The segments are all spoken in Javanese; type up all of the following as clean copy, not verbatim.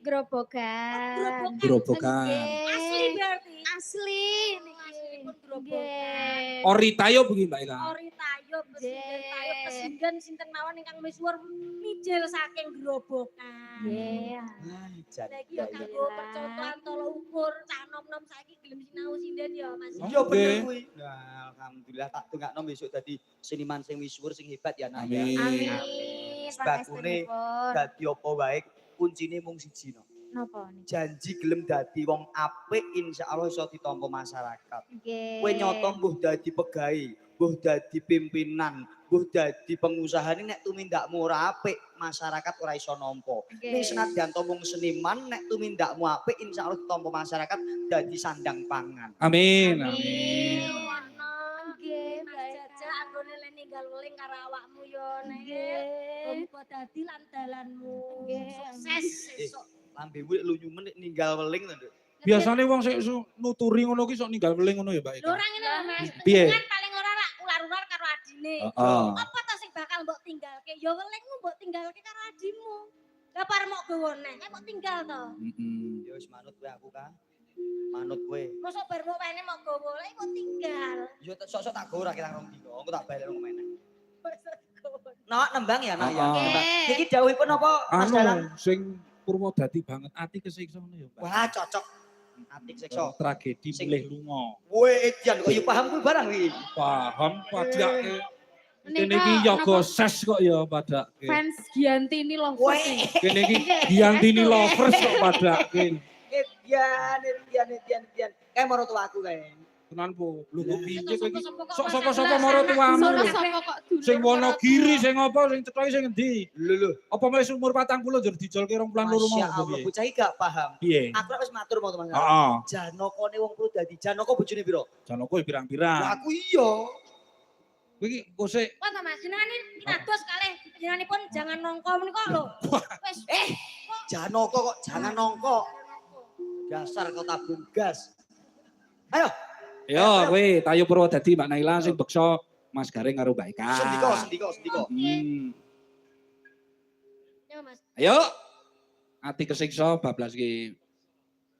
Grobogan. Grobogan. Asli berarti. Asli Asli pun niki. Grobogan. Ori tayo begini Mbak Ika. Ori tayo pesinggan sinten mawon ingkang misuwur mijil saking Grobogan. Nggih. Lagi ya kanggo percontohan tolak ukur cah nom-nom saiki gelem sinau sinden ya Mas. Iya bener kuwi. Nah, alhamdulillah tak dongakno besok dadi seniman sing misuwur sing hebat ya nak ya. Amin. Amin. Sebabune dadi apa wae kuncine mung siji no. Napa niki? Janji gelem dadi wong apik insyaallah iso ditampa masyarakat. Nggih. Kowe nyoto mbuh dadi pegawai, mbuh dadi pimpinan, mbuh dadi pengusaha nek tumindakmu ora apik, masyarakat ora iso nampa. Ning senadyan to mung seniman nek tumindakmu apik insyaallah ditampa masyarakat dadi sandang pangan. Amin. Amin. Nggih, Mas Jaja anggone le ninggal weling karo awakmu yo nek. Muga dadi lan dalanmu. Sukses sesuk. Lambemu lunyu menit ninggal weling to, Nduk. Biasane wong sik nuturi ngono ki sok ninggal weling ngono ya Mbak Ika. Lho ora ngene lho Mas. Piye? Kan paling ora ular-ular karo adine. Heeh. Apa to sing bakal mbok tinggalke? Ya welingmu mbok tinggalke karo adimu. Lah parek mok gowo neh, mbok tinggal to. Heeh. Ya wis manut kowe aku Kang. Manut kowe. Mosok bar mok wene mok gowo, lah mbok tinggal. Ya sok-sok tak gowo ra kira rong dino, engko tak balik rong meneh. Nak nembang ya nak ya. Heeh. Nembang. Niki dawuhipun apa Mas Dalang? Anu sing Purwodadi banget ati kesiksa ngono ya Mbak. Wah cocok. Atik sekso. Tragedi milih lunga. Weh Edian kok ya paham kuwi barang iki. Paham padake. Kene Nika, iki yoga napa? ses kok ya padake. Fans Giantini loh. Weh. Kene iki Giantini lovers kok padake. Edian. Kayak maratuaku kae. Tenan po. Lho kok piye kowe iki? Sapa-sapa kok Sok masalah. sapa maratuamu. Sopo kok dulur. Sing Wonogiri sing apa sing cethoke sing endi? Lho. Apa wis umur 40 njur dijolke 22 mau Masya Allah, piye? bocah iki gak paham. Piye? Aku wis matur mau teman. Heeh. Janokone wong Purwodadi. Janoko bojone piro? Janoko ya pirang-pirang. Lah aku iya. Kowe iki kose Kok to Mas, jenengane kita dos kalih. Jenenganipun jangan nongko menika lho. Wis Janoko kok jangan nongko. Dasar kau tabung gas. Ayo, yo kowe Tayo Purwodadi Mbak Naila sing beksa Mas Garing karo Mbak Ika. sendiko. ya Mas. Ayo. Ati kesiksa bablas iki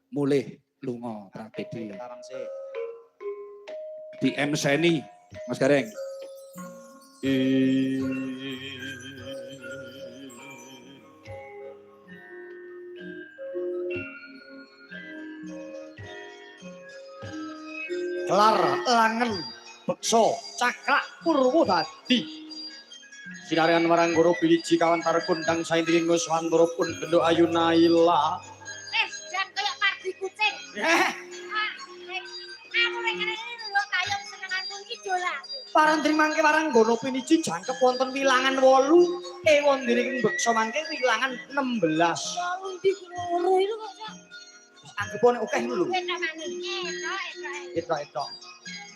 mulih lunga tragedi. Sekarang sih. Di MC-ni Mas Gareng. Kelar langen bekso cakrak Purwodadi. Sinarian marang guru piliji kawan tarkundang saindring nguswantara pun bendo ayu naila. Jan kaya pardi kucing. Aku rek ngene lho kaya senenganku iki dolan. Parantri mangke warang gono piniji jangkep wonten wilangan 8. Wondiring bekso mangke wilangan 16. Undi loro itu kok. Anggepone akeh lho. Enak maneh. Etok.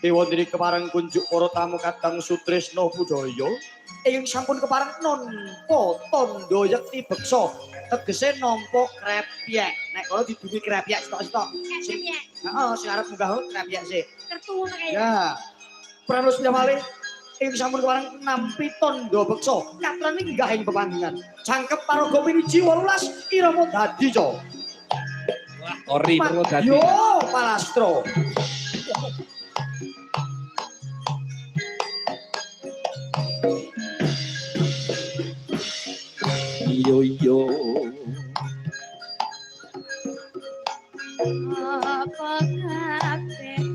Wondiri kepareng kunjuk para tamu kadang Sutrisno Budaya. Ing sampun kepareng nampa tandha yekti beksa. Tegese nampa krepyek. Nek kala didumi krepyek stok-stok. Sing heeh sing arep munggah krepyek sik. Kertu ngono kae. Ya. Pranus Piyamali ing sampun kepareng nampi tandha beksa. Katran minggah ing pepanggihan. Jangkep paraga piniji 18 irama dadi ca. Ori Purwodadi. Yo palastro. Yo. Apa kabeh